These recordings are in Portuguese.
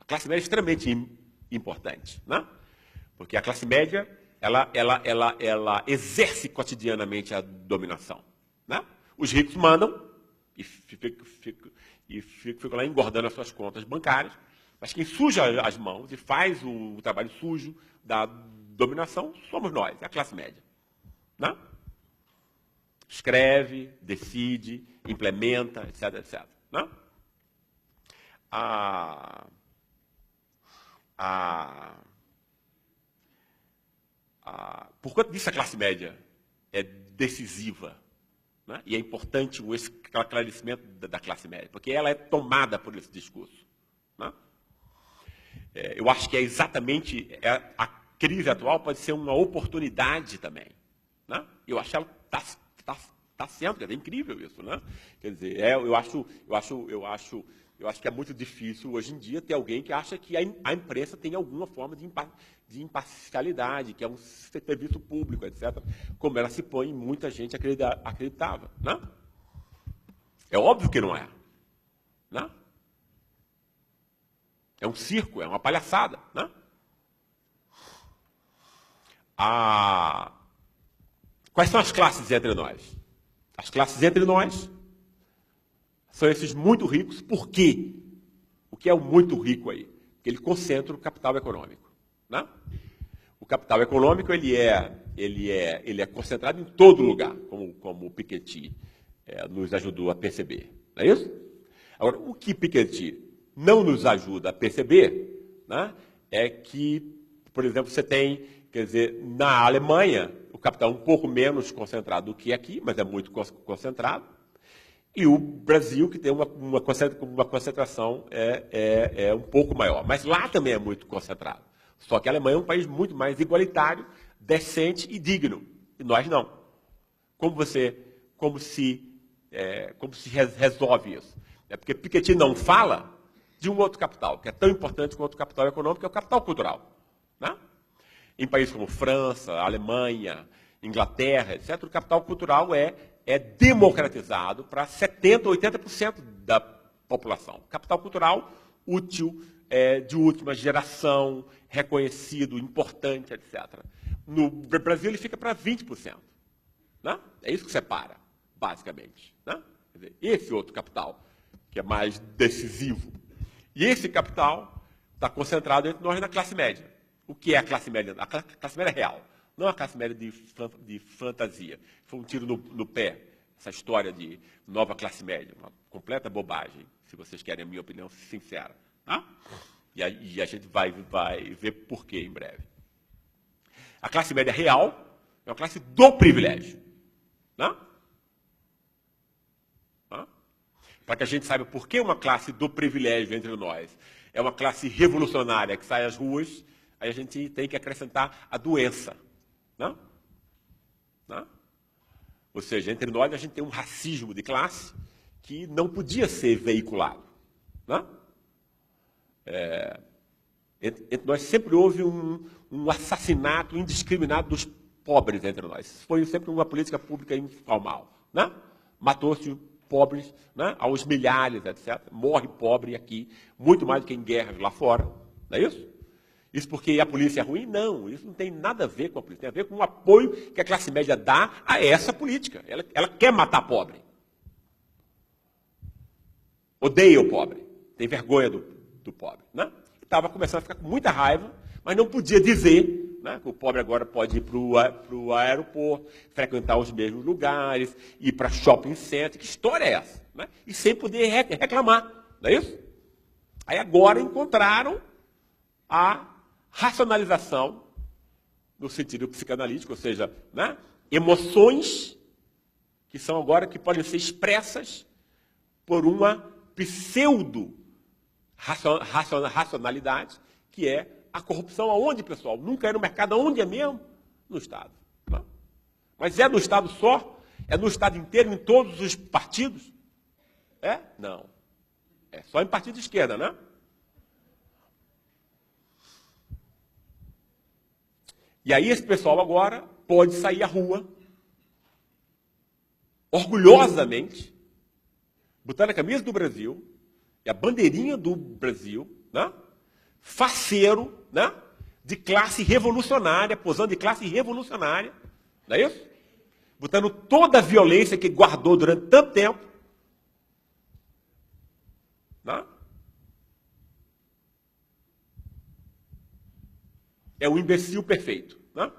classe média é extremamente importante, né? Porque a classe média, ela exerce cotidianamente a dominação, né? Os ricos mandam e ficam lá engordando as suas contas bancárias, mas quem suja as mãos e faz o trabalho sujo da dominação somos nós, é a classe média, né? Escreve, decide, implementa, etc, etc. Né? Por conta disso, a classe média é decisiva, né? E é importante o esclarecimento da classe média, porque ela é tomada por esse discurso. Né? Eu acho que é exatamente a crise atual pode ser uma oportunidade também. Né? Eu acho que ela está sendo, quer dizer, é incrível isso, né? Quer dizer, eu acho que é muito difícil hoje em dia ter alguém que acha que a imprensa tem alguma forma de imparcialidade, que é um serviço público, etc., como ela se põe, muita gente acreditava. Né? É óbvio que não é. Né? É um circo, é uma palhaçada. Né? Quais são as classes entre nós? As classes entre nós são esses muito ricos. Por quê? O que é o muito rico aí? Porque ele concentra o capital econômico. Né? O capital econômico ele é concentrado em todo lugar, como o Piketty nos ajudou a perceber. Não é isso? Agora, o que Piketty não nos ajuda a perceber, né, é que, por exemplo, você tem, quer dizer, na Alemanha, o capital é um pouco menos concentrado do que aqui, mas é muito concentrado. E o Brasil, que tem uma concentração um pouco maior. Mas lá também é muito concentrado. Só que a Alemanha é um país muito mais igualitário, decente e digno. E nós não. Como se resolve isso? É porque Piketty não fala de um outro capital, que é tão importante quanto o capital econômico, que é o capital cultural. Né? Em países como França, Alemanha, Inglaterra, etc., o capital cultural é democratizado para 70%, 80% da população. Capital cultural útil, de última geração, reconhecido, importante, etc. No Brasil, ele fica para 20%. Né? É isso que separa, basicamente. Né? Quer dizer, esse outro capital, que é mais decisivo. E esse capital está concentrado entre nós na classe média. O que é a classe média? A classe média real. Não a classe média de fantasia. Foi um tiro no pé, essa história de nova classe média. Uma completa bobagem, se vocês querem a minha opinião sincera. Tá? E a gente vai ver por quê em breve. A classe média real é uma classe do privilégio. Né? Para que a gente saiba por que uma classe do privilégio entre nós é uma classe revolucionária que sai às ruas, aí a gente tem que acrescentar a doença. Não? Não? Ou seja, entre nós a gente tem um racismo de classe que não podia ser veiculado. Não? Entre nós sempre houve um assassinato indiscriminado dos pobres entre nós. Foi sempre uma política pública informal. Não? Matou-se pobres, né, aos milhares, etc. Morre pobre aqui, muito mais do que em guerras lá fora. Não é isso? Isso porque a polícia é ruim? Não, isso não tem nada a ver com a polícia. Tem a ver com o apoio que a classe média dá a essa política. Ela quer matar pobre. Odeia o pobre. Tem vergonha do pobre. Né? Estava começando a ficar com muita raiva, mas não podia dizer, né, que o pobre agora pode ir para o aeroporto, frequentar os mesmos lugares, ir para shopping center. Que história é essa? Né? E sem poder reclamar. Não é isso? Aí agora encontraram a racionalização, no sentido psicanalítico, ou seja, né, emoções que são agora que podem ser expressas por uma pseudo-racionalidade, que é a corrupção aonde, pessoal? Nunca é no mercado, aonde é mesmo? No Estado. Não? Mas é no Estado só? É no Estado inteiro, em todos os partidos? É? Não. É só em partido de esquerda, né? E aí esse pessoal agora pode sair à rua, orgulhosamente, botando a camisa do Brasil e a bandeirinha do Brasil, né? faceiro, né, de classe revolucionária, posando de classe revolucionária, não é isso? Botando toda a violência que guardou durante tanto tempo, né? É um imbecil perfeito, né?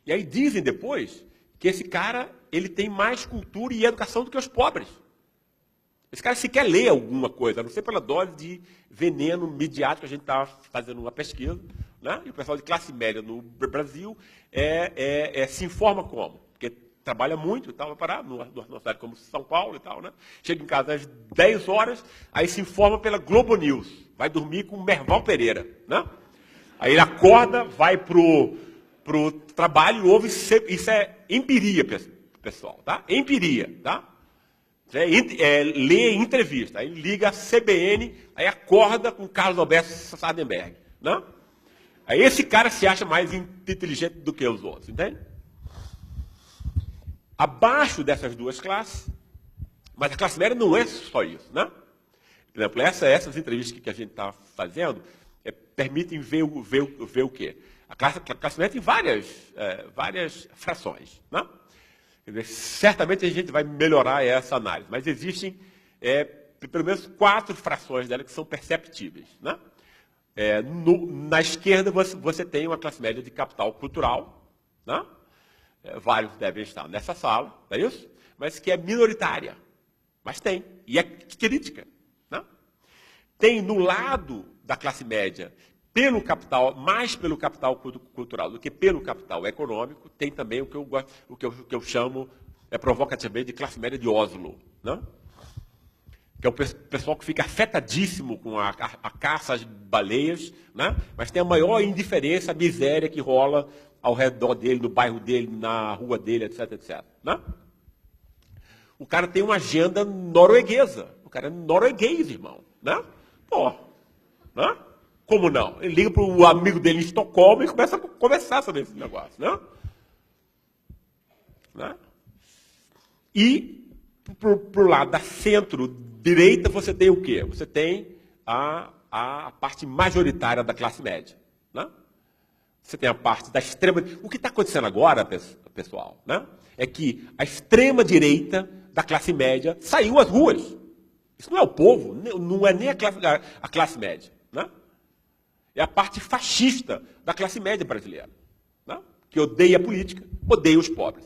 E aí dizem depois que esse cara ele tem mais cultura e educação do que os pobres. Esse cara sequer lê alguma coisa, a não ser pela dose de veneno midiático que a gente está fazendo uma pesquisa, né? E o pessoal de classe média no Brasil se informa como? Porque trabalha muito e tal, para numa cidade como São Paulo e tal, né? Chega em casa às 10 horas, aí se informa pela Globo News, vai dormir com o Merval Pereira, né? Aí ele acorda, vai pro trabalho e ouve, isso é empiria, pessoal, tá? Empiria, tá? Lê entrevista, aí liga a CBN, aí acorda com Carlos Alberto Sardenberg, né? Aí esse cara se acha mais inteligente do que os outros, entende? Abaixo dessas duas classes, mas a classe média não é só isso, né? Por exemplo, essas entrevistas que a gente está fazendo permitem ver o quê? A classe média tem várias frações, né? Quer dizer, certamente a gente vai melhorar essa análise, mas existem pelo menos 4 frações dela que são perceptíveis, né? Na esquerda você tem uma classe média de capital cultural, né? Vários devem estar nessa sala, não é isso? Mas que é minoritária, mas tem, e é crítica, né? Tem no lado da classe média, mais pelo capital cultural do que pelo capital econômico, tem também o que eu chamo provocativamente de classe média de Oslo, né? Que é o pessoal que fica afetadíssimo com a caça às baleias, né? Mas tem a maior indiferença, a miséria que rola ao redor dele, no bairro dele, na rua dele, etc, etc. Né? O cara tem uma agenda norueguesa. O cara é norueguês, irmão. Né? Pô, né? Como não? Ele liga para o amigo dele em Estocolmo e começa a conversar sobre esse negócio. Né? E, para o lado da centro-direita, você tem o quê? Você tem a parte majoritária da classe média. Né? Você tem a parte da extrema... O que está acontecendo agora, pessoal, né? É que a extrema-direita da classe média saiu às ruas. Isso não é o povo, não é nem a classe média. Né? É a parte fascista da classe média brasileira, né? Que odeia a política, odeia os pobres.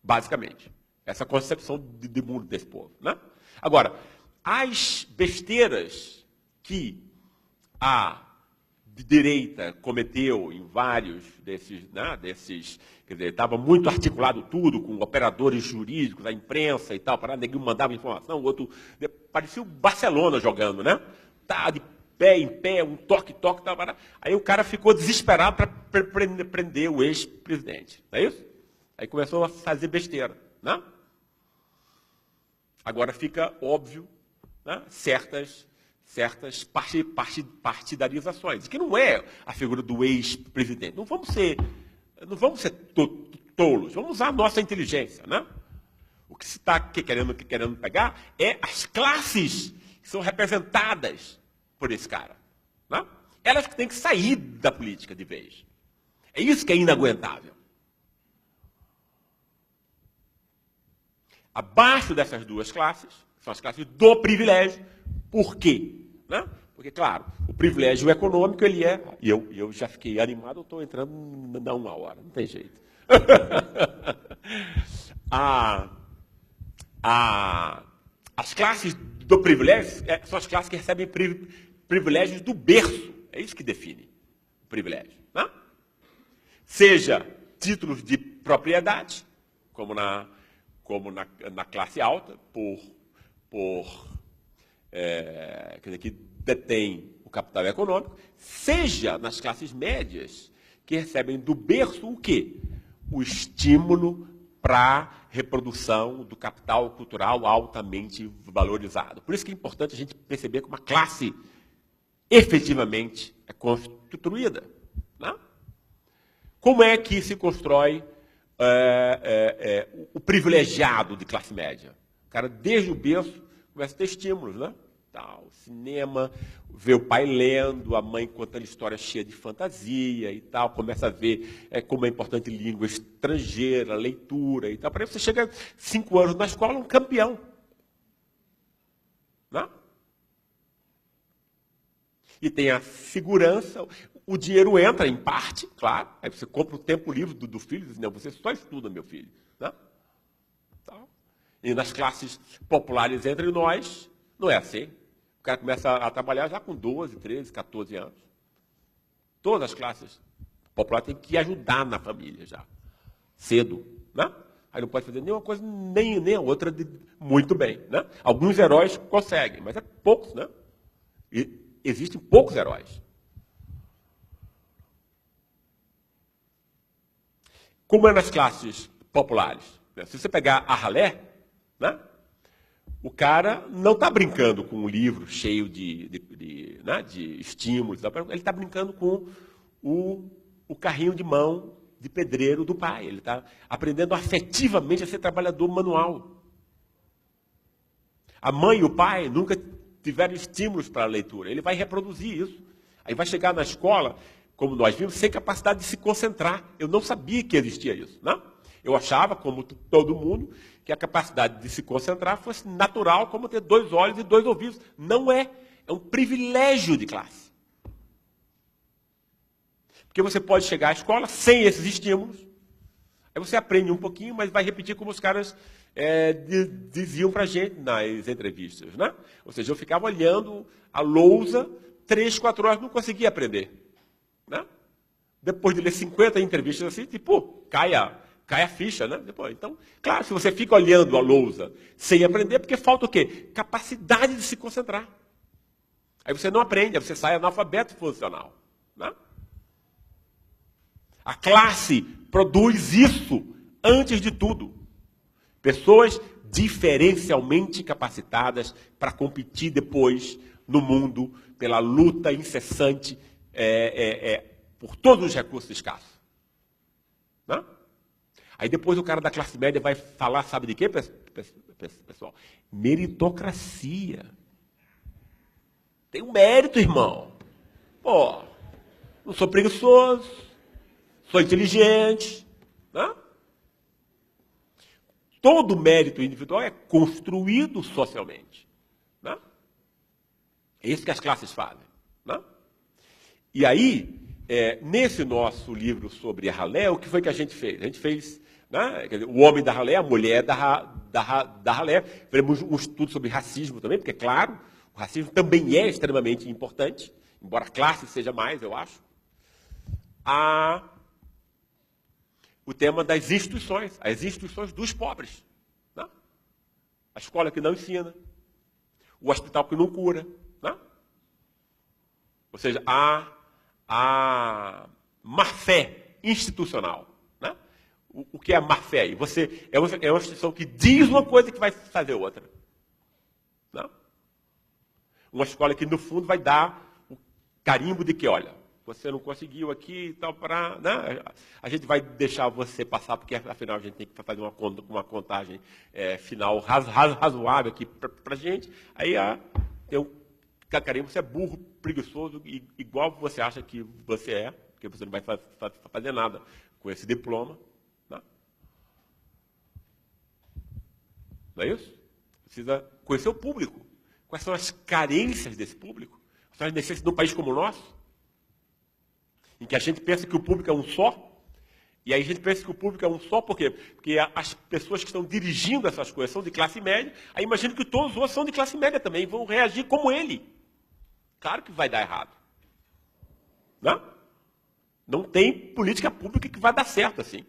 Basicamente. Essa é a concepção de mundo desse povo. Né? Agora, as besteiras que a direita cometeu em vários desses, quer dizer, estava muito articulado tudo, com operadores jurídicos, a imprensa e tal, para ninguém mandava informação, o outro parecia o Barcelona jogando, né? Tá de pé em pé, um toque-toque, tá, aí o cara ficou desesperado para prender o ex-presidente, não é isso? Aí começou a fazer besteira, né? Agora fica óbvio, né, certas partidarizações, que não é a figura do ex-presidente. Não vamos ser tolos, vamos usar a nossa inteligência. Né? O que se está querendo pegar é as classes que são representadas por esse cara. Né? Elas que têm que sair da política de vez. É isso que é inaguentável. Abaixo dessas duas classes, são as classes do privilégio. Por quê? Né? Porque, claro, o privilégio econômico, ele é... E eu já fiquei animado, eu estou entrando na 1 hora, não tem jeito. As classes do privilégio são as classes que recebem privilégios do berço. É isso que define o privilégio. Né? Seja títulos de propriedade, como na classe alta, quer dizer, que detém o capital econômico, seja nas classes médias, que recebem do berço o quê? O estímulo para a reprodução do capital cultural altamente valorizado. Por isso que é importante a gente perceber como a classe efetivamente é construída. Né? Como é que se constrói o privilegiado de classe média? O cara, desde o berço, começa a ter estímulos, né? Tal, cinema, ver o pai lendo, a mãe contando história cheia de fantasia e tal, começa a ver como é importante língua estrangeira, leitura e tal. Para aí você chega 5 anos na escola, um campeão. Né? E tem a segurança, o dinheiro entra em parte, claro, aí você compra o tempo livre do filho, diz, não, você só estuda, meu filho. Né? Tal. E nas classes populares entre nós, não é assim. O cara começa a trabalhar já com 12, 13, 14 anos. Todas as classes populares têm que ajudar na família já, cedo. Né? Aí não pode fazer nenhuma coisa, nem a outra muito bem. Né? Alguns heróis conseguem, mas é poucos. Né? E existem poucos heróis. Como é nas classes populares? Né? Se você pegar a ralé, né? O cara não está brincando com um livro cheio né, de estímulos, ele está brincando com o carrinho de mão de pedreiro do pai. Ele está aprendendo afetivamente a ser trabalhador manual. A mãe e o pai nunca tiveram estímulos para a leitura. Ele vai reproduzir isso. Aí vai chegar na escola, como nós vimos, sem capacidade de se concentrar. Eu não sabia que existia isso. Né? Eu achava, como todo mundo, que a capacidade de se concentrar fosse natural, como ter 2 olhos e 2 ouvidos. Não é. É um privilégio de classe. Porque você pode chegar à escola sem esses estímulos. Aí você aprende um pouquinho, mas vai repetir como os caras diziam para a gente nas entrevistas. Né? Ou seja, eu ficava olhando a lousa 3, 4 horas, não conseguia aprender. Né? Depois de ler 50 entrevistas assim, tipo, cai a ficha, né? Depois, então, claro, se você fica olhando a lousa sem aprender, porque falta o quê? Capacidade de se concentrar. Aí você não aprende, aí você sai analfabeto funcional. Né? A classe produz isso antes de tudo. Pessoas diferencialmente capacitadas para competir depois no mundo pela luta incessante por todos os recursos escassos. Né? Aí depois o cara da classe média vai falar, sabe de quê, pessoal? Meritocracia. Tem um mérito, irmão. Pô, não sou preguiçoso, sou inteligente. Né? Todo mérito individual é construído socialmente. Né? É isso que as classes fazem. Né? E aí, nesse nosso livro sobre a ralé, o que foi que a gente fez? A gente fez, né, quer dizer, o homem da ralé, a mulher da ralé. Fizemos um estudo sobre racismo também, porque, claro, o racismo também é extremamente importante, embora a classe seja mais, eu acho. O tema das instituições, as instituições dos pobres. Né? A escola que não ensina, o hospital que não cura. Né? Ou seja, a má-fé institucional. Né? O que é a má-fé aí? Você é uma instituição que diz uma coisa que vai fazer outra. Né? Uma escola que, no fundo, vai dar o carimbo de que, olha, você não conseguiu aqui e tal, né? A gente vai deixar você passar, porque, afinal, a gente tem que fazer uma contagem final razoável aqui para a gente. Aí tem um carimbo, você é burro, preguiçoso, igual você acha que você é, porque você não vai fazer nada com esse diploma. Né? Não é isso? Precisa conhecer o público. Quais são as carências desse público? Quais são as necessidades de um país como o nosso? Em que a gente pensa que o público é um só, e aí a gente pensa que o público é um só, por quê? Porque as pessoas que estão dirigindo essas coisas são de classe média, aí imagina que todos os outros são de classe média também, vão reagir como ele. Claro que vai dar errado. Não? Não tem política pública que vai dar certo assim.